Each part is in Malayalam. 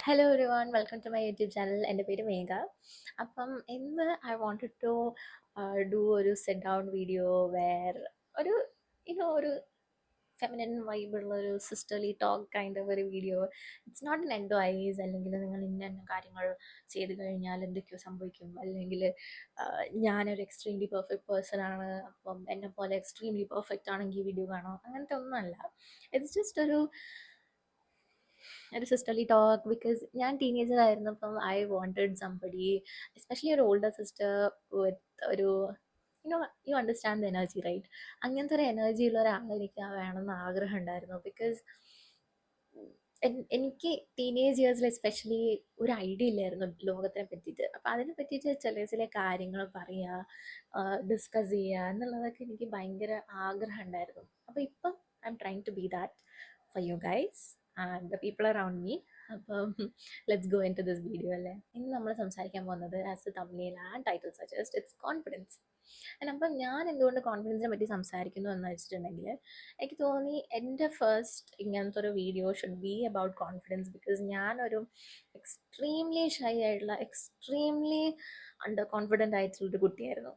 Hello everyone welcome to my YouTube channel. എൻ്റെ പേര് മേഘ. അപ്പം ഇന്ന് ഐ wanted ടു ഡു ഒരു സെറ്റ് ഡൗൺ വീഡിയോ വേർ ഒരു ഒരു ഫെമിനിൻ വൈബുള്ള ഒരു സിസ്റ്റർലി ടോക്ക് കൈൻഡ് ഓഫ് ഒരു video. It's not an advice അല്ലെങ്കിൽ നിങ്ങൾ ഇന്ന കാര്യങ്ങൾ ചെയ്ത് കഴിഞ്ഞാൽ എന്തൊക്കെയോ സംഭവിക്കും, അല്ലെങ്കിൽ ഞാനൊരു എക്സ്ട്രീംലി പെർഫെക്റ്റ് പേഴ്സൺ ആണ്, അപ്പം എന്നെ പോലെ എക്സ്ട്രീംലി പെർഫെക്റ്റ് ആണെങ്കിൽ വീഡിയോ കാണാം, അങ്ങനത്തെ ഒന്നുമല്ല. ഇറ്റ്സ് ജസ്റ്റ് ഒരു സിസ്റ്റർലി ടോക്ക്. ബിക്കോസ് ഞാൻ ടീനേജർ ആയിരുന്നപ്പം ഐ wanted സംബഡി, എസ്പെഷ്യലി ഒരു ഓൾഡർ സിസ്റ്റർ വിത്ത് ഒരു you understand the energy, right? അങ്ങനത്തെ ഒരു എനർജി ഉള്ള ഒരാൾ എനിക്ക് വേണമെന്ന് ആഗ്രഹം ഉണ്ടായിരുന്നു. ബിക്കോസ് എനിക്ക് ടീനേജ് ഇയേഴ്സിൽ എസ്പെഷ്യലി ഒരു ഐഡിയ ഇല്ലായിരുന്നു ലോകത്തിനെ പറ്റിയിട്ട്. അപ്പം അതിനെ പറ്റിയിട്ട് ചില ചില കാര്യങ്ങൾ പറയുക, ഡിസ്കസ് ചെയ്യുക എന്നുള്ളതൊക്കെ എനിക്ക് ഭയങ്കര ആഗ്രഹം ഉണ്ടായിരുന്നു. അപ്പം ഇപ്പം I'm trying to be that for you guys and the people around me. അപ്പം let's go into this video അല്ലേ. ഇന്ന് നമ്മൾ സംസാരിക്കാൻ പോകുന്നത് as a thumbnail and title suggest it's confidence. അപ്പം ഞാൻ എന്തുകൊണ്ട് കോൺഫിഡൻസിനെ പറ്റി സംസാരിക്കുന്നു എന്ന് വെച്ചിട്ടുണ്ടെങ്കിൽ, എനിക്ക് തോന്നി എൻ്റെ ഫസ്റ്റ് ഇങ്ങനത്തെ ഒരു video should be about confidence. Because ഞാനൊരു എക്സ്ട്രീംലി ഷൈ ആയിട്ടുള്ള, എക്സ്ട്രീംലി അണ്ടർ കോൺഫിഡൻ്റ് ആയിട്ടുള്ളൊരു കുട്ടിയായിരുന്നു,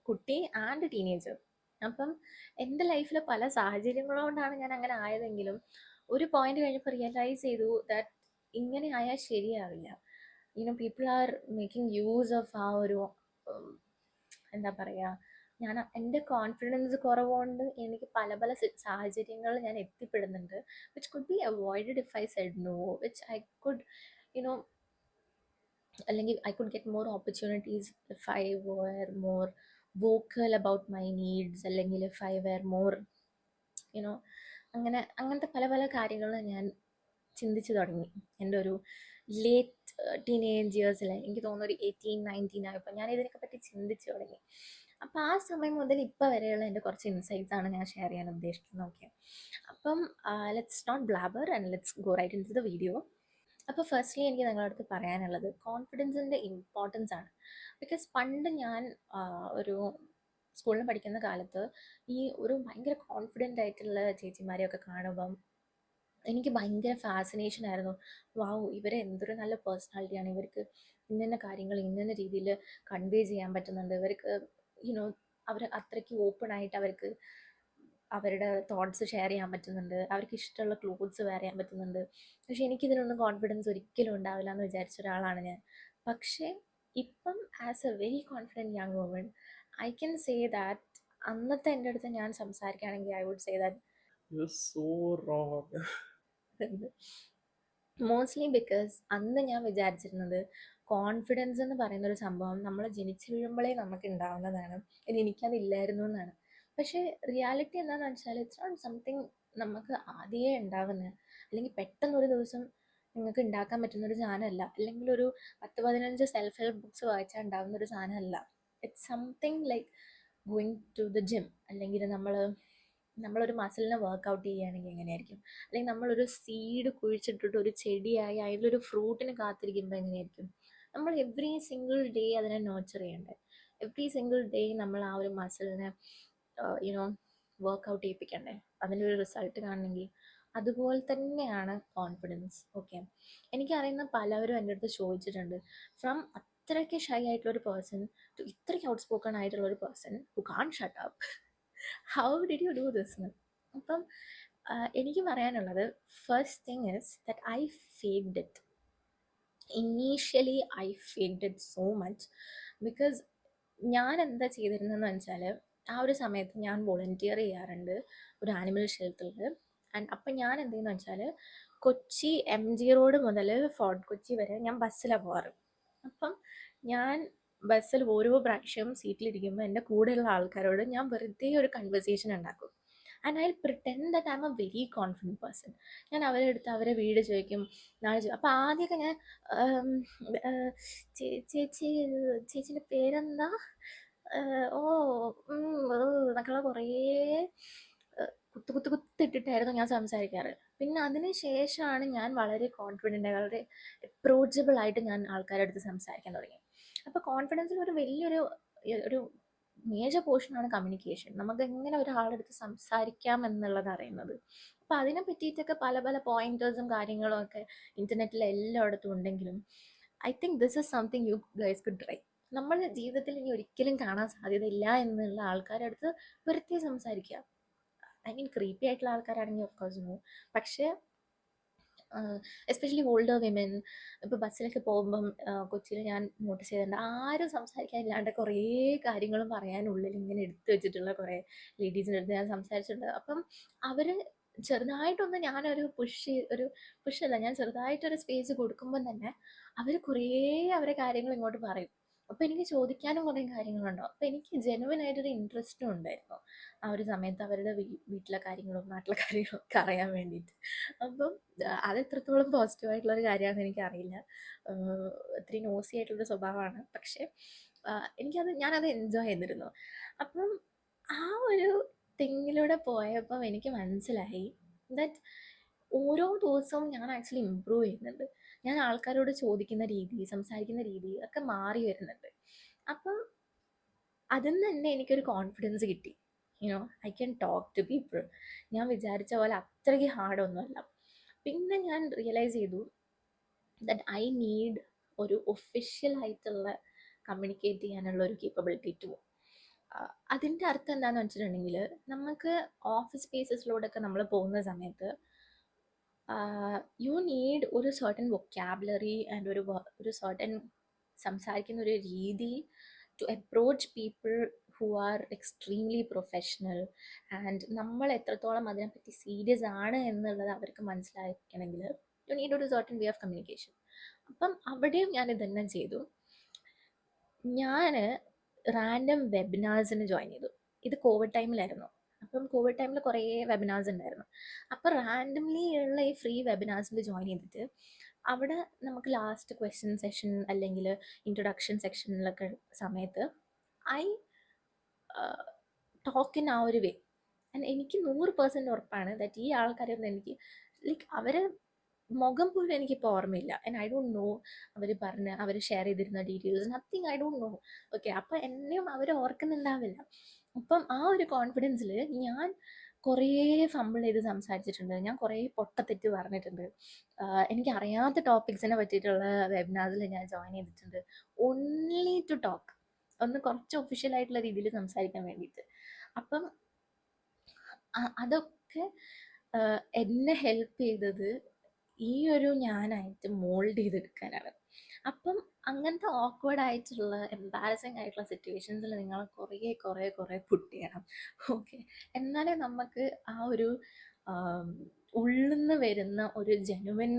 കുട്ടി ആൻഡ് ടീനേജർ. അപ്പം എൻ്റെ ലൈഫിൽ പല സാഹചര്യങ്ങളുകൊണ്ടാണ് ഞാൻ അങ്ങനെ ആയതെങ്കിലും ഒരു പോയിന്റ് കഴിഞ്ഞപ്പോൾ റിയലൈസ് ചെയ്തു ദാറ്റ് ഇങ്ങനെ ആയാൽ ശരിയാവില്ല. People are making use of ആ ഒരു എന്താ പറയുക, ഞാൻ എൻ്റെ കോൺഫിഡൻസ് കുറവുകൊണ്ട് എനിക്ക് പല പല സാഹചര്യങ്ങളിൽ ഞാൻ എത്തിപ്പെടുന്നുണ്ട്, which could be avoided if I said no, which I could you know അല്ലെങ്കിൽ I could get more opportunities if I were more vocal about my needs, അല്ലെങ്കിൽ if I were more you know അങ്ങനത്തെ പല പല കാര്യങ്ങൾ ഞാൻ ചിന്തിച്ചു തുടങ്ങി. എൻ്റെ ഒരു ലേറ്റ് ടീനേജ് ഇയേഴ്സിൽ, എനിക്ക് തോന്നുന്നു ഒരു 18-19 ആയപ്പോൾ ഞാൻ ഇതിനൊക്കെ പറ്റി ചിന്തിച്ചു തുടങ്ങി. അപ്പോൾ ആ സമയം മുതൽ ഇപ്പോൾ വരെയുള്ള എൻ്റെ കുറച്ച് ഇൻസൈറ്റ്സ് ആണ് ഞാൻ ഷെയർ ചെയ്യാൻ ഉദ്ദേശിക്കുന്നത്. ഓക്കെ, അപ്പം let's not blabber and let's go right into the video. അപ്പോൾ ഫസ്റ്റ്ലി എനിക്ക് നിങ്ങളുടെ അടുത്ത് പറയാനുള്ളത് കോൺഫിഡൻസിൻ്റെ ഇമ്പോർട്ടൻസ് ആണ്. ബിക്കോസ് പണ്ട് ഞാൻ ഒരു സ്കൂളിൽ പഠിക്കുന്ന കാലത്ത് ഈ ഒരു ഭയങ്കര കോൺഫിഡൻ്റ് ആയിട്ടുള്ള ചേച്ചിമാരെയൊക്കെ കാണുമ്പം എനിക്ക് ഭയങ്കര ഫാസിനേഷൻ ആയിരുന്നു. വാവ്, ഇവരെ എന്തൊരു നല്ല പേഴ്സണാലിറ്റിയാണ്, ഇവർക്ക് ഇന്ന കാര്യങ്ങൾ ഇന്ന രീതിയിൽ കൺവേ ചെയ്യാൻ പറ്റുന്നുണ്ട്, ഇവർക്ക് യുനോ അവർ അത്രയ്ക്ക് ഓപ്പൺ ആയിട്ട് അവർക്ക് അവരുടെ തോട്ട്സ് ഷെയർ ചെയ്യാൻ പറ്റുന്നുണ്ട്, അവർക്ക് ഇഷ്ടമുള്ള ക്ലോത്ത്സ് വെയർ ചെയ്യാൻ പറ്റുന്നുണ്ട്. പക്ഷെ എനിക്കിതിനൊന്നും കോൺഫിഡൻസ് ഒരിക്കലും ഉണ്ടാവില്ല എന്ന് വിചാരിച്ച ഒരാളാണ് ഞാൻ. പക്ഷേ ഇപ്പം as a very confident young woman I can say that അന്നത്തെ എൻ്റെ അടുത്ത് ഞാൻ സംസാരിക്കുകയാണെങ്കിൽ I would say that You're so wrong. Mostly because അന്ന് ഞാൻ വിചാരിച്ചിരുന്നത് കോൺഫിഡൻസ് എന്ന് പറയുന്ന ഒരു സംഭവം നമ്മൾ ജനിച്ചു വീഴുമ്പോഴേ നമുക്ക് ഉണ്ടാവുന്നതാണ്, ഇനി എനിക്കതില്ലായിരുന്നു എന്നാണ്. പക്ഷേ റിയാലിറ്റി എന്താണെന്ന് വെച്ചാൽ ഇറ്റ്സ് നോട്ട് സംതിങ് നമുക്ക് ആദ്യമേ ഉണ്ടാവുന്നത്, അല്ലെങ്കിൽ പെട്ടെന്ന് ഒരു ദിവസം നിങ്ങൾക്ക് ഉണ്ടാക്കാൻ പറ്റുന്നൊരു സാധനമല്ല, അല്ലെങ്കിൽ ഒരു 10-15 സെൽഫ് ഹെൽപ്പ് ബുക്സ് വായിച്ചാൽ ഉണ്ടാവുന്ന ഒരു സാധനമല്ല. It's something like going to the gym, അല്ലെങ്കിൽ നമ്മളൊരു മസിലിനെ വർക്കൗട്ട് ചെയ്യുകയാണെങ്കിൽ എങ്ങനെയായിരിക്കും, അല്ലെങ്കിൽ നമ്മളൊരു സീഡ് കുഴിച്ചിട്ടിട്ട് ഒരു ചെടിയായി അതിലൊരു ഫ്രൂട്ടിന് കാത്തിരിക്കുമ്പോൾ എങ്ങനെയായിരിക്കും. നമ്മൾ എവ്രി സിംഗിൾ ഡേ അതിനെ നോർച്ചർ ചെയ്യണ്ടേ, എവ്രി സിംഗിൾ ഡേ നമ്മൾ ആ ഒരു മസിലിനെ യുനോ വർക്കൗട്ട് ചെയ്യിപ്പിക്കണ്ടേ അതിൻ്റെ ഒരു റിസൾട്ട് കാണണമെങ്കിൽ. അതുപോലെ തന്നെയാണ് കോൺഫിഡൻസ്. ഓക്കെ, എനിക്കറിയുന്ന പലവരും എൻ്റെ അടുത്ത് ചോദിച്ചിട്ടുണ്ട്, ഫ്രം അത്രയ്ക്ക് ഷൈ ആയിട്ടുള്ള ഒരു പേഴ്സൺ ടു ഇത്രയ്ക്ക് ഔട്ട് സ്പോക്കൺ ആയിട്ടുള്ള ഒരു person who can't shut up, how did you do this എന്ന്. അപ്പം എനിക്ക് പറയാനുള്ളത്, first thing is that I faked it. Initially I faked it so much. Because ഞാൻ എന്താ ചെയ്തിരുന്നതെന്ന് വെച്ചാൽ, ആ ഒരു സമയത്ത് ഞാൻ വോളണ്ടിയർ ചെയ്യാറുണ്ട് ഒരു ആനിമൽ ഷെൽട്ടറിൽ. ആൻഡ് അപ്പം ഞാൻ എന്ത് ചെയ്യുന്നത് വെച്ചാൽ, കൊച്ചി MG റോഡ് മുതൽ ഫോർട്ട് കൊച്ചി വരെ ഞാൻ ബസ്സിലാണ് പോകാറ്. അപ്പം ഞാൻ ബസ്സിൽ ഓരോ പ്രാവശ്യവും സീറ്റിലിരിക്കുമ്പോൾ എൻ്റെ കൂടെയുള്ള ആൾക്കാരോട് ഞാൻ വെറുതെ ഒരു കൺവെർസേഷൻ ഉണ്ടാക്കും. And I pretend that I'm a very confident person. ഞാൻ അവരെ അടുത്ത് അവരെ വീട് ചോദിക്കും, നാളെ ചോദിക്കും. അപ്പോൾ ആദ്യമൊക്കെ ഞാൻ ചേച്ചി ചേച്ചീൻ്റെ പേരെന്താ, ഓ എന്നൊക്കെയുള്ള കുറേ കുത്തിട്ടിട്ടായിരുന്നു ഞാൻ സംസാരിക്കാറ്. പിന്നെ അതിന് ശേഷമാണ് ഞാൻ വളരെ കോൺഫിഡൻ്റ്, വളരെ അപ്രോച്ചബിൾ ആയിട്ട് ഞാൻ ആൾക്കാരുടെ അടുത്ത് സംസാരിക്കാൻ തുടങ്ങി. അപ്പോൾ കോൺഫിഡൻസിൽ ഒരു വലിയൊരു ഒരു മേജർ പോർഷനാണ് കമ്മ്യൂണിക്കേഷൻ. നമുക്ക് എങ്ങനെ ഒരാളുടെ അടുത്ത് സംസാരിക്കാം എന്നുള്ളത് അറിയുന്നത്. അപ്പം അതിനെ പറ്റിയിട്ടൊക്കെ പല പല പോയിന്റേഴ്സും കാര്യങ്ങളും ഒക്കെ ഇൻ്റർനെറ്റിൽ എല്ലായിടത്തും ഉണ്ടെങ്കിലും I think this is something you guys could try. നമ്മുടെ ജീവിതത്തിൽ ഇനി ഒരിക്കലും കാണാൻ സാധ്യതയില്ല എന്നുള്ള ആൾക്കാരുടെ അടുത്ത് വെറുതെ സംസാരിക്കുക. ഐ മീൻ ക്രീപ്പി ആയിട്ടുള്ള ആൾക്കാരാണെങ്കിൽ ഓഫ് കോഴ്സ് നോ. പക്ഷേ എസ്പെഷ്യലി ഓൾഡർ വിമൻ, ഇപ്പോൾ ബസ്സിലൊക്കെ പോകുമ്പം കൊച്ചിയിൽ ഞാൻ നോട്ടീസ് ചെയ്തിട്ടുണ്ട്, ആരും സംസാരിക്കാനില്ലാണ്ട് കുറേ കാര്യങ്ങളും പറയാനുള്ളിൽ ഇങ്ങനെ എടുത്തു വെച്ചിട്ടുള്ള കുറേ ലേഡീസിൻ്റെ അടുത്ത് ഞാൻ സംസാരിച്ചിട്ടുണ്ട്. അപ്പം അവർ ചെറുതായിട്ടൊന്ന് ഞാനൊരു പുഷല്ല, ഞാൻ ചെറുതായിട്ടൊരു സ്പേസ് കൊടുക്കുമ്പം തന്നെ അവർ കുറേ അവരെ കാര്യങ്ങൾ ഇങ്ങോട്ട് പറയും. അപ്പോൾ എനിക്ക് ചോദിക്കാനും കുറേ കാര്യങ്ങളുണ്ടാവും. അപ്പോൾ എനിക്ക് ജെനുവൻ ആയിട്ടൊരു ഇൻട്രസ്റ്റും ഉണ്ടായിരുന്നു ആ ഒരു സമയത്ത് അവരുടെ വീട്ടിലെ കാര്യങ്ങളും നാട്ടിലെ കാര്യങ്ങളും ഒക്കെ അറിയാൻ വേണ്ടിയിട്ട്. അപ്പം അത് എത്രത്തോളം പോസിറ്റീവായിട്ടുള്ളൊരു കാര്യമാണെന്ന് എനിക്കറിയില്ല. ഒത്തിരി നോസി ആയിട്ടുള്ളൊരു സ്വഭാവമാണ്. പക്ഷേ ഞാനത് എൻജോയ് ചെയ്തിരുന്നു. അപ്പം ആ ഒരു തിങ്ങിലൂടെ പോയപ്പം എനിക്ക് മനസ്സിലായി ദാറ്റ് ഓരോ ദിവസവും ഞാൻ ആക്ച്വലി ഇമ്പ്രൂവ് ചെയ്യുന്നുണ്ട്. ഞാൻ ആൾക്കാരോട് ചോദിക്കുന്ന രീതി, സംസാരിക്കുന്ന രീതി ഒക്കെ മാറി വരുന്നുണ്ട്. അപ്പം അതിൽ നിന്ന് തന്നെ എനിക്കൊരു കോൺഫിഡൻസ് കിട്ടി. I can talk to people. ഞാൻ വിചാരിച്ച പോലെ അത്രയ്ക്ക് ഹാർഡൊന്നുമല്ല. പിന്നെ ഞാൻ റിയലൈസ് ചെയ്തു ദാറ്റ് ഐ നീഡ് ഒരു ഒഫീഷ്യൽ ആയിട്ടുള്ള കമ്മ്യൂണിക്കേറ്റ് ചെയ്യാനുള്ള ഒരു കേപ്പബിലിറ്റി ടു. അതിൻ്റെ അർത്ഥം എന്താണെന്ന് വെച്ചിട്ടുണ്ടെങ്കിൽ, നമുക്ക് ഓഫീസ് സ്പേസസിലൂടെയൊക്കെ നമ്മൾ പോകുന്ന സമയത്ത് യു നീഡ് ഒരു സർട്ടൻ വൊക്കാബുലറി ആൻഡ് ഒരു സർട്ടൻ സംസാരിക്കുന്ന ഒരു രീതി to approach people who are extremely professional. And നമ്മൾ എത്രത്തോളം അതിനെപ്പറ്റി സീരിയസ് ആണ് എന്നുള്ളത് അവർക്ക് മനസ്സിലാക്കണമെങ്കിൽ യു നീഡ് ഒരു സർട്ടൻ വേ ഓഫ് കമ്മ്യൂണിക്കേഷൻ. അപ്പം അവിടെയും ഞാൻ ഇതെല്ലാം ചെയ്തു. ഞാൻ റാൻഡം വെബിനാഴ്സിന് ജോയിൻ ചെയ്തു. ഇത് കോവിഡ് ടൈമിലായിരുന്നു. അപ്പം കോവിഡ് ടൈമിൽ കുറേ വെബിനാഴ്സ് ഉണ്ടായിരുന്നു. അപ്പോൾ റാൻഡംലി ഉള്ള ഈ ഫ്രീ വെബിനാഴ്സിൽ ജോയിൻ ചെയ്തിട്ട് അവിടെ നമുക്ക് ലാസ്റ്റ് ക്വസ്റ്റ്യൻ സെഷൻ അല്ലെങ്കിൽ ഇൻട്രൊഡക്ഷൻ സെക്ഷനിലൊക്കെ സമയത്ത് ഐ ടോക്ക് ഇൻ ആ ഒരു വേ. ആൻഡ് എനിക്ക് 100% ഉറപ്പാണ് ദാറ്റ് ഈ ആൾക്കാരൊന്നും എനിക്ക് ലൈക്ക് അവരെ മുഖം പോലും എനിക്കിപ്പോൾ ഓർമ്മയില്ല. ആൻഡ് ഐ ഡോണ്ട് നോ അവർ ഷെയർ ചെയ്തിരുന്ന details, nothing, I don't know. Okay, അപ്പോൾ എന്നെയും അവർ ഓർക്കുന്നുണ്ടാവില്ല. അപ്പം ആ ഒരു കോൺഫിഡൻസിൽ ഞാൻ കുറേ ഫമ്പിൾ ചെയ്ത് സംസാരിച്ചിട്ടുണ്ട്. ഞാൻ കുറേ പൊട്ടത്തെറ്റ് പറഞ്ഞിട്ടുണ്ട്. എനിക്കറിയാത്ത ടോപ്പിക്സിനെ പറ്റിയിട്ടുള്ള വെബിനാറിൽ ഞാൻ ജോയിൻ ചെയ്തിട്ടുണ്ട്. ഓൺലി ടു ടോക്ക്, ഒന്ന് കുറച്ച് ഒഫീഷ്യൽ ആയിട്ടുള്ള രീതിയിൽ സംസാരിക്കാൻ വേണ്ടിയിട്ട്. അപ്പം അതൊക്കെ എന്നെ ഹെൽപ്പ് ചെയ്തത് ഈ ഒരു ഞാനായിട്ട് മോൾഡ് ചെയ്തെടുക്കാനാണ്. അപ്പം അങ്ങനത്തെ ഓക്വേർഡ് ആയിട്ടുള്ള എംബാരസിങ് ആയിട്ടുള്ള സിറ്റുവേഷൻസിൽ നിങ്ങൾ കുറേ പുട്ട് ചെയ്യണം. ഓക്കെ, എന്നാലേ നമുക്ക് ആ ഒരു ഉള്ളിൽ നിന്ന് വരുന്ന ഒരു ജെനുവിൻ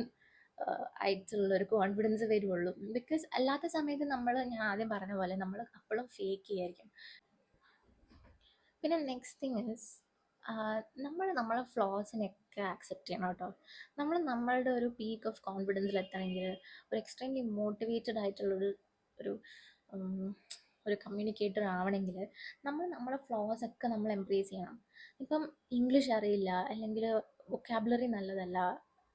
ആയിട്ടുള്ളൊരു കോൺഫിഡൻസ് വരുള്ളൂ. ബിക്കോസ് അല്ലാത്ത സമയത്ത് ഞാൻ ആദ്യം പറഞ്ഞ പോലെ നമ്മൾ അപ്പോഴും ഫേക്ക് ചെയ്യായിരിക്കും. പിന്നെ നെക്സ്റ്റ് തിങ് ഈസ് നമ്മളെ ഫ്ലോസിനെയൊക്കെ ആക്സെപ്റ്റ് ചെയ്യണം കേട്ടോ. നമ്മളുടെ ഒരു പീക്ക് ഓഫ് കോൺഫിഡൻസിൽ എത്തണമെങ്കിൽ, ഒരു എക്സ്ട്രീംലി മോട്ടിവേറ്റഡ് ആയിട്ടുള്ളൊരു ഒരു ഒരു കമ്മ്യൂണിക്കേറ്റർ ആവണമെങ്കിൽ നമ്മളെ ഫ്ലോസൊക്കെ നമ്മൾ എംബ്രേസ് ചെയ്യണം. ഇപ്പം ഇംഗ്ലീഷ് അറിയില്ല അല്ലെങ്കിൽ വൊക്കാബുലറി നല്ലതല്ല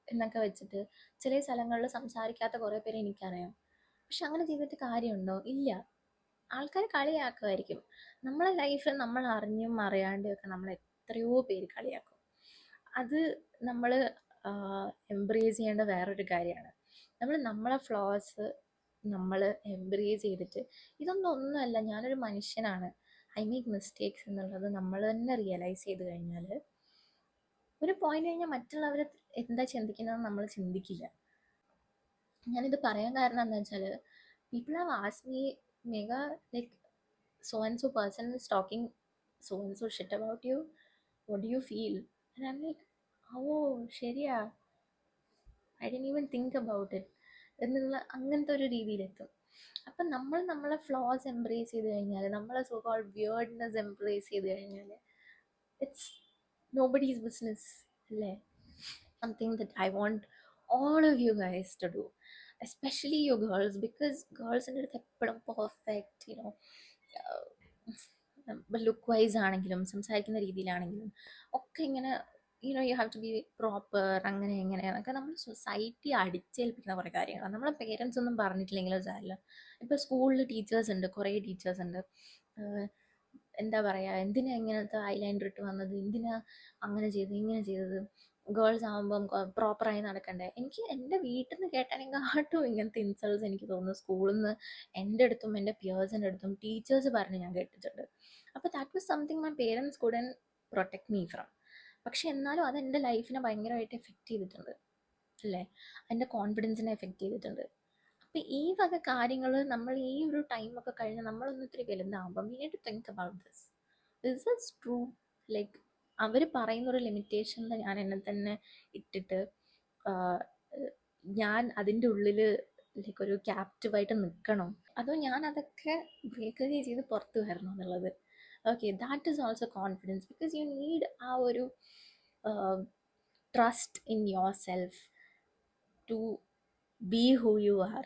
എന്നൊക്കെ വെച്ചിട്ട് ചില സ്ഥലങ്ങളിൽ സംസാരിക്കാത്ത കുറേ പേരെ എനിക്കറിയാം. പക്ഷെ അങ്ങനെ ചെയ്തിട്ട് കാര്യമുണ്ടോ? ഇല്ല. ആൾക്കാർ കളിയാക്കുമായിരിക്കും. നമ്മളെ ലൈഫിൽ നമ്മൾ അറിഞ്ഞും അറിയാണ്ടും ഒക്കെ നമ്മൾ എത്രയോ പേര് കളിയാക്കും. അത് നമ്മൾ എംബ്രേസ് ചെയ്യേണ്ട വേറൊരു കാര്യമാണ്. നമ്മളെ ഫ്ലോസ് നമ്മൾ എംബ്രേസ് ചെയ്തിട്ട് ഒന്നുമല്ല, ഞാനൊരു മനുഷ്യനാണ്, ഐ മേക്ക് മിസ്റ്റേക്സ് എന്നുള്ളത് നമ്മൾ തന്നെ റിയലൈസ് ചെയ്ത് കഴിഞ്ഞാൽ ഒരു പോയിന്റ് കഴിഞ്ഞാൽ മറ്റുള്ളവർ എന്താ ചിന്തിക്കുന്നതെന്ന് നമ്മൾ ചിന്തിക്കില്ല. ഞാനിത് പറയാൻ കാരണം എന്താ വെച്ചാൽ, people have asked me, Megha, like so and so person is talking so and so shit about you, what do you feel? And I'm like, oh ശരിയാ, I didn't even think about it എന്നുള്ള അങ്ങനത്തെ ഒരു രീതിയിലെത്തും. അപ്പം നമ്മളെ ഫ്ലോസ് എംബ്രേസ് ചെയ്ത് കഴിഞ്ഞാൽ, നമ്മളെ സോ കോൾഡ് വിയേർഡ്നെസ് എംബ്രേസ് ചെയ്ത് കഴിഞ്ഞാൽ ഇറ്റ്സ് നോബഡീസ് ബിസിനസ് അല്ലേ? Something that I want all of you guys to do, especially you girls, because girls in the perfect, look wise ആണെങ്കിലും സംസാരിക്കുന്ന രീതിയിലാണെങ്കിലും ഒക്കെ ഇങ്ങനെ you have to be proper, അങ്ങനെ എന്നൊക്കെ നമ്മൾ സൊസൈറ്റി അടിച്ചേൽപ്പിക്കുന്ന കുറേ കാര്യങ്ങളാണ്. നമ്മളെ പേരൻസ് ഒന്നും പറഞ്ഞിട്ടില്ലെങ്കിലും സാരില്ല. ഇപ്പോൾ സ്കൂളിൽ ടീച്ചേഴ്സ് ഉണ്ട്, കുറേ ടീച്ചേഴ്സ് ഉണ്ട്. എന്താ പറയുക, എന്തിനാ ഇങ്ങനത്തെ ഐലൈനർ ഇട്ട് വന്നത്, എന്തിനാ അങ്ങനെ ചെയ്തത്, ഇങ്ങനെ ചെയ്തത്, ഗേൾസ് ആകുമ്പം പ്രോപ്പറായി നടക്കണ്ടേ. എനിക്ക് എൻ്റെ വീട്ടിൽ നിന്ന് കേട്ടതിനെക്കാട്ടും ഇങ്ങനത്തെ ഇൻസൾട്ട്സ് എനിക്ക് തോന്നുന്നു സ്കൂളിൽ നിന്ന് എൻ്റെ അടുത്തും എൻ്റെ പിയേഴ്സിൻ്റെ അടുത്തും ടീച്ചേഴ്സ് പറഞ്ഞ് ഞാൻ കേട്ടിട്ടുണ്ട്. അപ്പോൾ that was something my parents couldn't protect me from. പക്ഷെ എന്നാലും അത് എൻ്റെ ലൈഫിനെ ഭയങ്കരമായിട്ട് എഫക്റ്റ് ചെയ്തിട്ടുണ്ട് അല്ലേ, എൻ്റെ കോൺഫിഡൻസിനെ എഫക്റ്റ് ചെയ്തിട്ടുണ്ട്. അപ്പം ഈ വക കാര്യങ്ങൾ നമ്മൾ ഈ ഒരു ടൈമൊക്കെ കഴിഞ്ഞ് നമ്മളൊന്ന് ഇത്തിരി വലുതാകുമ്പം we need to think about this. This is true. Like അവർ പറയുന്നൊരു ലിമിറ്റേഷനിൽ ഞാൻ എന്നെ തന്നെ ഇട്ടിട്ട് ഞാൻ അതിൻ്റെ ഉള്ളിൽ ലൈക്ക് ഒരു ക്യാപ്റ്റീവായിട്ട് നിൽക്കണം, അതോ ഞാൻ അതൊക്കെ ബ്രേക്ക് ചെയ്ത് പുറത്ത് വരണം എന്നുള്ളത്. Okay, that is also confidence, because you need uh ഒരു trust in yourself to be who you are.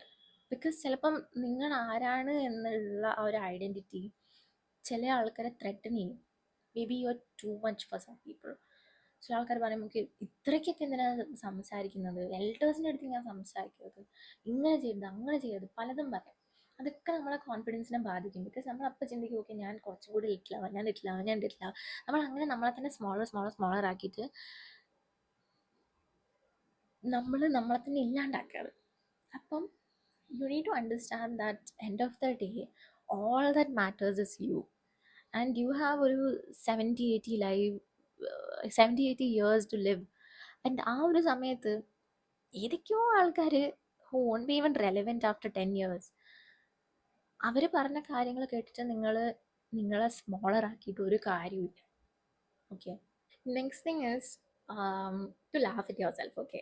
Because ചിലപ്പം നിങ്ങൾ ആരാണ് എന്നുള്ള ആ ഒരു ഐഡൻറ്റിറ്റി ചില ആൾക്കാരെ ത്രെട്ടൻ ചെയ്യും. Maybe you are too much for some people. ചില ആൾക്കാർ പറയും നമുക്ക് ഇത്രയ്ക്കൊക്കെ എന്തിനാണ് സംസാരിക്കുന്നത്, എൽഡേഴ്സിൻ്റെ അടുത്ത് ഞാൻ സംസാരിക്കുന്നത്, ഇങ്ങനെ ചെയ്യരുത് അങ്ങനെ ചെയ്യരുത്, പലതും പറയും. അതൊക്കെ നമ്മളെ കോൺഫിഡൻസിനെ ബാധിക്കും. ബിക്കോസ് നമ്മൾ അപ്പം ചിന്തിക്കും ഓക്കെ ഞാൻ കുറച്ചും കൂടി ലിറ്റിലാവാം, ഞാൻ ലിറ്റിലാവാം, ഞാൻ ലിറ്റിലാവാം. നമ്മൾ അങ്ങനെ നമ്മളെ തന്നെ സ്മോളർ ആക്കിയിട്ട് നമ്മളെ തന്നെ ഇല്ലാണ്ടാക്കാറ്. അപ്പം you need to understand that end of the day all that matters is you, and you have ഒരു 70-80 years to live. and ആ ഒരു സമയത്ത് ഏതൊക്കെയോ ആൾക്കാർ who won't be even relevant after 10 years, അവർ പറഞ്ഞ കാര്യങ്ങൾ കേട്ടിട്ട് നിങ്ങളെ സ്മോളർ ആക്കിയിട്ട് ഒരു കാര്യമില്ല. Okay, next thing is to laugh at yourself. Okay,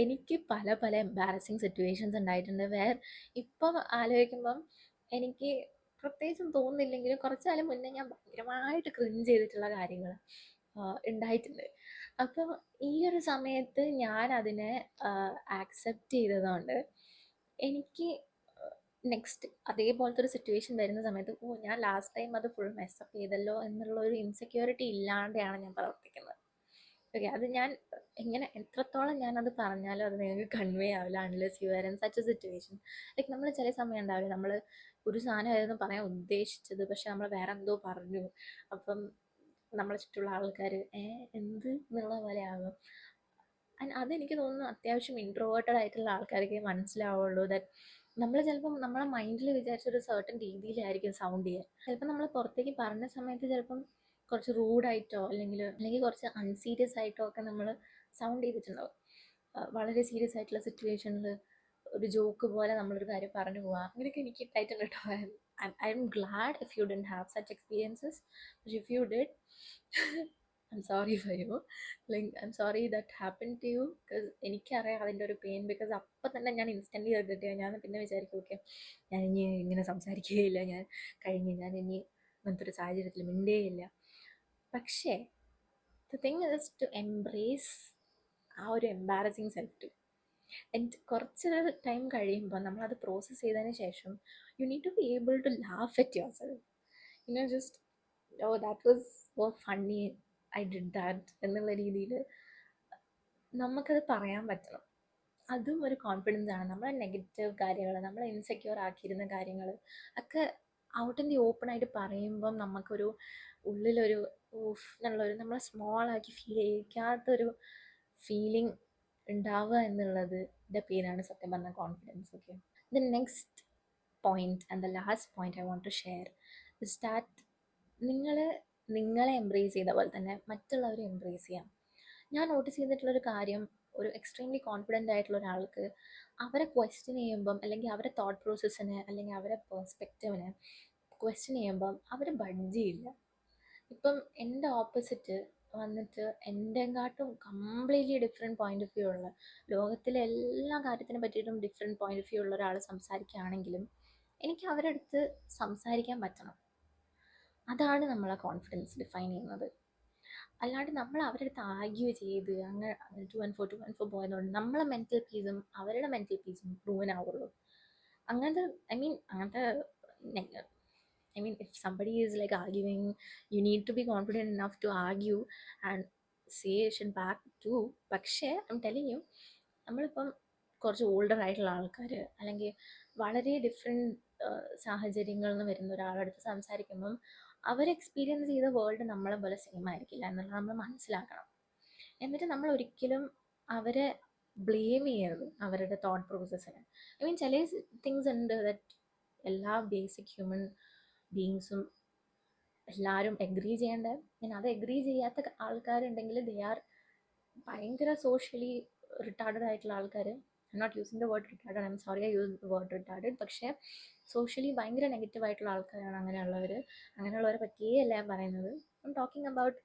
എനിക്ക് പല എംബാരസിങ് സിറ്റുവേഷൻസ് ഉണ്ടായിട്ടുണ്ട് വേർ ഇപ്പം ആലോചിക്കുമ്പം എനിക്ക് പ്രത്യേകിച്ചും തോന്നുന്നില്ലെങ്കിലും കുറച്ച് കാലം മുന്നേ ഞാൻ ഭയങ്കരമായിട്ട് ക്രിഞ്ച് ചെയ്തിട്ടുള്ള കാര്യങ്ങൾ ഉണ്ടായിട്ടുണ്ട്. അപ്പം ഈ ഒരു സമയത്ത് ഞാൻ അതിനെ ആക്സെപ്റ്റ് ചെയ്തതുകൊണ്ട് എനിക്ക് നെക്സ്റ്റ് അതേപോലത്തെ ഒരു സിറ്റുവേഷൻ വരുന്ന സമയത്ത് ഞാൻ ലാസ്റ്റ് ടൈം അത് ഫുൾ മെസ്സപ്പ് ചെയ്തല്ലോ എന്നുള്ള ഒരു ഇൻസെക്യൂരിറ്റി ഇല്ലാതെയാണ് ഞാൻ പ്രവർത്തിക്കുന്നത്. ഓക്കെ, അത് ഞാൻ എത്രത്തോളം ഞാനത് പറഞ്ഞാലും അത് നിങ്ങൾക്ക് കൺവേ ആവില്ല unless you are in such A situation. Like നമ്മൾ ചില സമയം ഉണ്ടാവില്ല, നമ്മൾ ഒരു സാധനമായിരുന്നു പറയാൻ ഉദ്ദേശിച്ചത് പക്ഷെ നമ്മൾ വേറെ എന്തോ പറഞ്ഞു, അപ്പം നമ്മളെ ചുറ്റുള്ള ആൾക്കാർ എന്ത് എന്നുള്ള പോലെ ആകും. ആൻഡ് അതെനിക്ക് തോന്നുന്നു അത്യാവശ്യം ഇൻട്രോവേർട്ടഡ് ആയിട്ടുള്ള ആൾക്കാർക്ക് മനസ്സിലാവുള്ളൂ ദാറ്റ് നമ്മൾ ചിലപ്പം നമ്മളെ മൈൻഡിൽ വിചാരിച്ചൊരു സർട്ടൻ രീതിയിലായിരിക്കും സൗണ്ട് ചെയ്യുക. ചിലപ്പോൾ നമ്മൾ പുറത്തേക്ക് പറഞ്ഞ സമയത്ത് ചിലപ്പം കുറച്ച് റൂഡായിട്ടോ അല്ലെങ്കിൽ കുറച്ച് അൺസീരിയസ് ആയിട്ടോ ഒക്കെ നമ്മൾ സൗണ്ട് ചെയ്തിട്ടുണ്ടാവും. വളരെ സീരിയസ് ആയിട്ടുള്ള സിറ്റുവേഷനിൽ ഒരു ജോക്ക് പോലെ നമ്മളൊരു കാര്യം പറഞ്ഞു പോവുക, അങ്ങനെയൊക്കെ എനിക്ക് ഉണ്ടായിട്ടുണ്ട് കേട്ടോ. I'm glad if you didn't have such experiences, പക്ഷെ if you did I'm sorry for you. Like, I'm sorry that happened to you, because എനിക്കറിയാം അതിൻ്റെ ഒരു പെയിൻ. ബിക്കോസ് അപ്പം തന്നെ ഞാൻ ഇൻസ്റ്റൻ്റ്ലി ചെയ്തിട്ട് ഞാൻ പിന്നെ വിചാരിക്കും ഓക്കെ ഞാൻ ഇനി ഇങ്ങനെ സംസാരിക്കുകയില്ല, ഞാൻ ഇനി അങ്ങനത്തെ ഒരു സാഹചര്യത്തിൽ മിണ്ടുകയില്ല. പക്ഷേ the thing is to embrace uh ഒരു എംബാരസിങ് സെൽഫ് ടു. ആൻഡ് കുറച്ച് ടൈം കഴിയുമ്പോൾ നമ്മളത് പ്രോസസ്സ് ചെയ്തതിന് ശേഷം you need to be able to laugh at yourself. Just oh that was so funny, I did that എന്നുള്ള രീതിയിൽ നമുക്കത് പറയാൻ പറ്റണം. അതും ഒരു കോൺഫിഡൻസ് ആണ്. നമ്മളെ നെഗറ്റീവ് കാര്യങ്ങൾ, നമ്മളെ ഇൻസെക്യൂർ ആക്കിയിരുന്ന കാര്യങ്ങൾ ഒക്കെ ഔട്ട് ഇൻ ദി ഓപ്പൺ ആയിട്ട് പറയുമ്പം നമുക്കൊരു ഉള്ളിലൊരു ഊഫ് എന്നുള്ളൊരു നമ്മളെ സ്മോൾ ആക്കി ഫീൽ ചെയ്യിക്കാത്തൊരു ഫീലിംഗ് ഉണ്ടാവുക എന്നുള്ളതിൻ്റെ പേരാണ് സത്യം പറഞ്ഞ confidence. Okay, the next point and the last point I want to share is that നിങ്ങളെ എംബ്രേസ് ചെയ്ത പോലെ തന്നെ മറ്റുള്ളവരെ എംബ്രേസ് ചെയ്യാം. ഞാൻ നോട്ടീസ് ചെയ്തിട്ടുള്ളൊരു കാര്യം, ഒരു എക്സ്ട്രീംലി കോൺഫിഡൻ്റ് ആയിട്ടുള്ള ഒരാൾക്ക് അവരെ ക്വസ്റ്റ്യൻ ചെയ്യുമ്പം അല്ലെങ്കിൽ അവരെ തോട്ട് പ്രോസസ്സിനെ അല്ലെങ്കിൽ അവരെ പെർസ്പെക്റ്റീവിനെ ക്വസ്റ്റ്യൻ ചെയ്യുമ്പം അവർ ബഡ്ജ് ചെയ്യില്ല. ഇപ്പം എൻ്റെ ഓപ്പോസിറ്റ് വന്നിട്ട് എൻ്റെക്കാട്ടും completely different point of view ഉള്ള, ലോകത്തിലെ എല്ലാ കാര്യത്തിനെ പറ്റിയിട്ടും ഡിഫറെൻറ്റ് പോയിന്റ് ഓഫ് വ്യൂ ഉള്ള ഒരാൾ സംസാരിക്കുകയാണെങ്കിലും എനിക്ക് അവരുടെ അടുത്ത് സംസാരിക്കാൻ പറ്റണം. അതാണ് നമ്മളെ കോൺഫിഡൻസ് ഡിഫൈൻ ചെയ്യുന്നത്. അല്ലാണ്ട് നമ്മൾ അവരുടെ അടുത്ത് ആർഗ്യൂ ചെയ്ത് അങ്ങനെ 214 പോയതുകൊണ്ട് നമ്മളെ മെൻറ്റൽ പീസും അവരുടെ മെൻറ്റൽ പീസും പ്രൂവൻ ആവുള്ളൂ. അങ്ങനത്തെ I mean, if somebody is like arguing, you need to be confident enough to argue and say it back too. പക്ഷേ I'm telling you, നമ്മളിപ്പം കുറച്ച് ഓൾഡർ ആയിട്ടുള്ള ആൾക്കാർ അല്ലെങ്കിൽ വളരെ ഡിഫറെൻറ്റ് സാഹചര്യങ്ങളിൽ നിന്ന് വരുന്ന ഒരാളടുത്ത് സംസാരിക്കുമ്പം അവർ എക്സ്പീരിയൻസ് ചെയ്ത വേൾഡ് നമ്മളെ പോലെ സെയിം ആയിരിക്കില്ല എന്നുള്ളത് നമ്മൾ മനസ്സിലാക്കണം. എന്നിട്ട് നമ്മൾ ഒരിക്കലും അവരെ ബ്ലെയിം ചെയ്യരുത് അവരുടെ തോട്ട് പ്രോസസ്സിന്. ഐ മീൻ ചില തിങ്സ് ഉണ്ട് ദറ്റ് എല്ലാ ബേസിക് ഹ്യൂമൻ ബീങ്സും എല്ലാവരും എഗ്രി ചെയ്യേണ്ട. ഞാൻ അത് എഗ്രി ചെയ്യാത്ത ആൾക്കാരുണ്ടെങ്കിൽ ദേ ആർ ഭയങ്കര സോഷ്യലി റിട്ടാർഡഡ് ആയിട്ടുള്ള ആൾക്കാർ. I'm not using the word retarded, I'm sorry I use the word retarded. പക്ഷേ സോഷ്യലി ഭയങ്കര നെഗറ്റീവ് ആയിട്ടുള്ള ആൾക്കാരാണ് അങ്ങനെയുള്ളവർ. അങ്ങനെയുള്ളവരെ പറ്റിയേ അല്ല ഞാൻ പറയുന്നത്. I'm talking about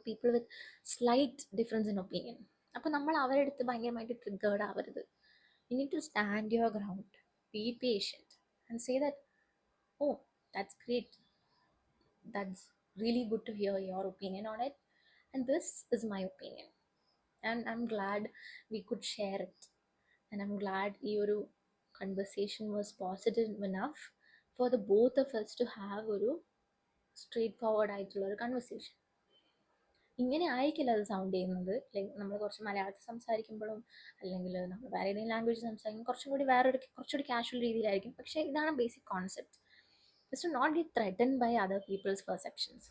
people with slight difference in opinion. അപ്പോൾ നമ്മൾ അവരുടെ അടുത്ത് ഭയങ്കരമായിട്ട് ട്രിഗേർഡ് ആവരുത്. You need to stand your ground, be patient and say that oh that's great, that's really good to hear your opinion on it, and this is my opinion, and I'm glad we could share it, and I'm glad your conversation was positive enough for the both of us to have ഒരു straightforward ആയിട്ടുള്ള ഒരു conversation. ഇങ്ങനെ ആയിരിക്കില്ല അത് സൗണ്ട് ചെയ്യുന്നത്. ലൈക്ക് നമ്മൾ കുറച്ച് മലയാളത്തിൽ സംസാരിക്കുമ്പോഴും അല്ലെങ്കിൽ നമ്മൾ വേറെ ഏതെങ്കിലും ലാംഗ്വേജ് സംസാരിക്കും കുറച്ചും കൂടി കുറച്ചുകൂടി കാഷ്വൽ രീതിയിലായിരിക്കും. പക്ഷേ ഇതാണ് basic concept. is to not be threatened by other people's perceptions,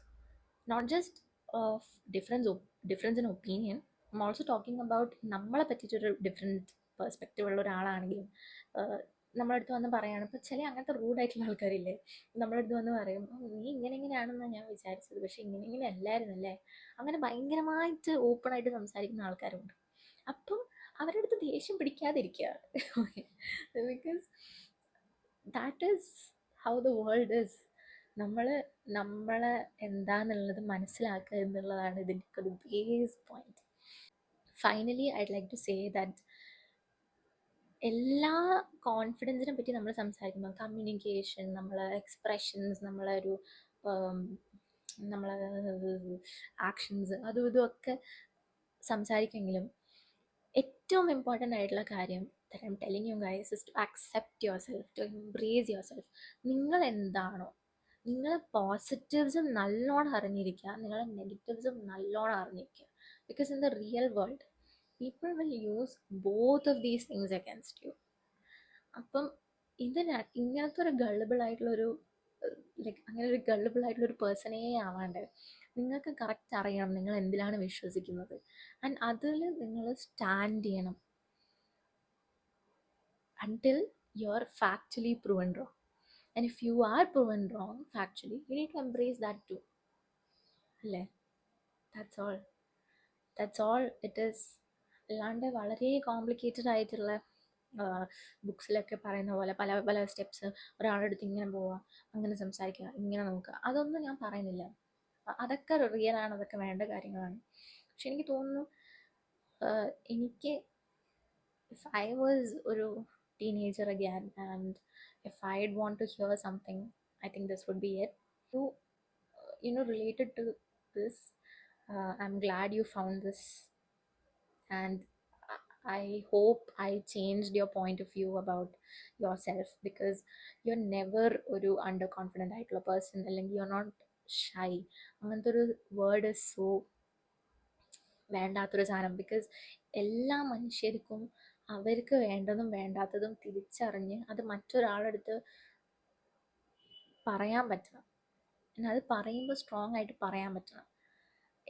not just of difference in opinion. I'm also talking about നമ്മളെ പറ്റിയിട്ടൊരു ഡിഫറെൻറ്റ് പെർസ്പെക്റ്റീവ് ഉള്ള ഒരാളാണെങ്കിലും നമ്മളടുത്ത് വന്ന് പറയാണ്. ഇപ്പോൾ ചില അങ്ങനത്തെ റൂഡായിട്ടുള്ള ആൾക്കാരില്ലേ, നമ്മളടുത്ത് വന്ന് പറയും നീ ഇങ്ങനെയാണെന്നാണ് ഞാൻ വിചാരിച്ചത്, പക്ഷേ ഇങ്ങനെ അല്ലായിരുന്നല്ലേ. അങ്ങനെ ഭയങ്കരമായിട്ട് ഓപ്പണായിട്ട് സംസാരിക്കുന്ന ആൾക്കാരുണ്ട്. അപ്പം അവരുടെ അടുത്ത് ദേഷ്യം പിടിക്കാതിരിക്കുക. Because that is how the world is. നമ്മളെ എന്താന്നുള്ളത് മനസ്സിലാക്കുക എന്നുള്ളതാണ് ഇതിൻ്റെ ഒരു base point. Finally I'd like to say that എല്ലാ കോൺഫിഡൻസിനെ പറ്റി നമ്മൾ സംസാരിക്കുമ്പോൾ കമ്മ്യൂണിക്കേഷൻ, നമ്മളെ എക്സ്പ്രഷൻസ്, നമ്മളെ ആക്ഷൻസ് അതും ഇതും ഒക്കെ സംസാരിക്കുമെങ്കിലും ഏറ്റവും ഇമ്പോർട്ടൻ്റ് ആയിട്ടുള്ള കാര്യം that I'm telling you guys is to accept yourself, to embrace yourself. നിങ്ങൾ എന്താണോ, നിങ്ങൾ പോസിറ്റീവ്സും നല്ലോണം അറിഞ്ഞിരിക്കുക, നിങ്ങളെ നെഗറ്റീവ്സും നല്ലോണം അറിഞ്ഞിരിക്കുക. Because in the real world people will use both of these things against U. അപ്പം ഇങ്ങനത്തെ ഒരു ഗള്ളിബിൾ ആയിട്ടുള്ളൊരു ലൈക്ക് അങ്ങനെ ഒരു ഗള്ളിബിൾ ആയിട്ടുള്ളൊരു പേഴ്സണേ ആവാണ്ട് നിങ്ങൾക്ക് കറക്റ്റ് അറിയണം നിങ്ങൾ എന്തിലാണ് വിശ്വസിക്കുന്നത്, ആൻഡ് അതിൽ നിങ്ങൾ സ്റ്റാൻഡ് ചെയ്യണം until you're factually proven wrong. And if you are proven wrong factually, you need to embrace that too. അല്ലേ? that's all it is. അല്ലാണ്ട് വളരെ കോംപ്ലിക്കേറ്റഡ് ആയിട്ടുള്ള ബുക്സിലൊക്കെ പറയുന്ന പോലെ പല പല സ്റ്റെപ്സ്, ഒരാളുടെ അടുത്ത് ഇങ്ങനെ പോവുക, അങ്ങനെ സംസാരിക്കുക, ഇങ്ങനെ നോക്കുക, അതൊന്നും ഞാൻ പറയുന്നില്ല. അതൊക്കെ റിയലാണ്, അതൊക്കെ വേണ്ട കാര്യങ്ങളാണ്. പക്ഷെ എനിക്ക് തോന്നുന്നു എനിക്ക് if I was a teenager again and if I'd want to hear something, I think this would be it. Related to this, I'm glad you found this, and I hope I changed your point of view about yourself, because you're never a underconfident ആയിട്ടുള്ള person, അല്ലെങ്കിൽ you're not shy. അങ്ങനത്തെ ഒരു വേർഡ് is so വേണ്ടാത്തൊരു സാധനം. ബിക്കോസ് എല്ലാ മനുഷ്യർക്കും അവർക്ക് വേണ്ടതും വേണ്ടാത്തതും തിരിച്ചറിഞ്ഞ് അത് മറ്റൊരാളടുത്ത് പറയാൻ പറ്റണം. അത് പറയുമ്പോൾ സ്ട്രോങ് ആയിട്ട് പറയാൻ പറ്റണം.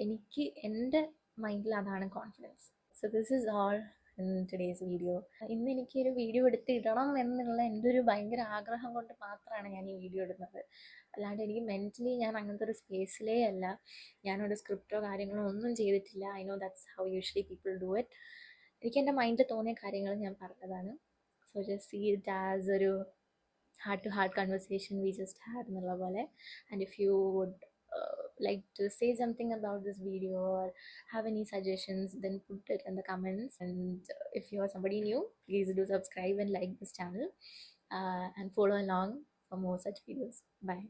എനിക്ക് എൻ്റെ മൈൻഡിൽ അതാണ് confidence. So this is all in today's video. ഇന്ന് എനിക്കൊരു വീഡിയോ എടുത്ത് ഇടണം എന്നുള്ള എൻ്റെ ഒരു ഭയങ്കര ആഗ്രഹം കൊണ്ട് മാത്രമാണ് ഞാൻ ഈ വീഡിയോ ഇടുന്നത്. അല്ലാണ്ട് എനിക്ക് മെൻ്റലി ഞാൻ അങ്ങനത്തെ ഒരു സ്പേസിലേ അല്ല. ഞാനൊരു സ്ക്രിപ്റ്റോ കാര്യങ്ങളോ ഒന്നും ചെയ്തിട്ടില്ല. I know that's how usually people do it. എനിക്ക് എൻ്റെ മൈൻഡിൽ തോന്നിയ കാര്യങ്ങൾ ഞാൻ പറഞ്ഞതാണ്. So just see it as ഒരു heart to heart conversation we just had എന്നുള്ള പോലെ. And if you would like to say something about this video or have any suggestions, then put it in the comments. And if you are somebody new, please do subscribe and like this channel, and follow along for more such videos. Bye.